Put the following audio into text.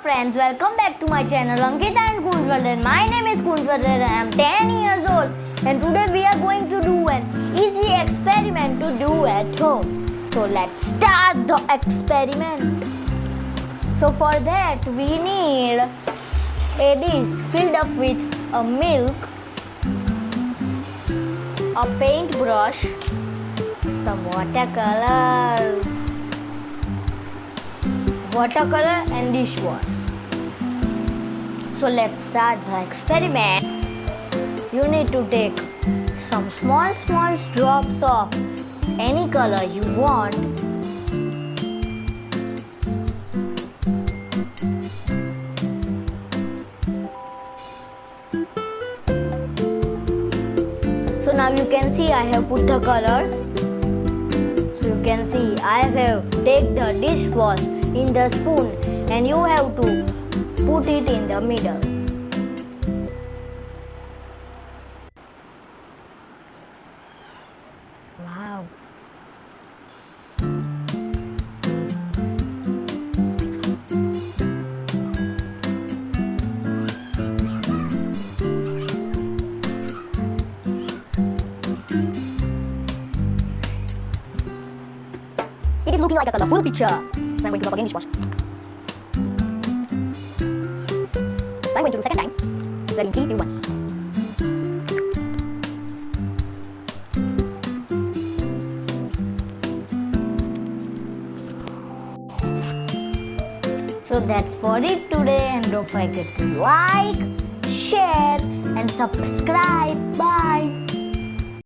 Friends, welcome back to my channel Ankita and Kunjwal. My name is Kunjwal. I am 10 years old and today we are going to do an easy experiment to do at home. So let's start the experiment. So for that we need a dish filled up with a milk, a paintbrush, some watercolor and dishwash. So let's start the experiment. You need to take some small drops of any color you want. So now you can see I have put the colors. So you can see I have take the dishwash in the spoon and you have to put it in the middle. Wow. It is looking like a colorful picture. So I'm going to rub again dishwash. So I'm going to do second time. Ready in 3, 2, 1. So that's for it today, and don't forget to like, share and subscribe. Bye.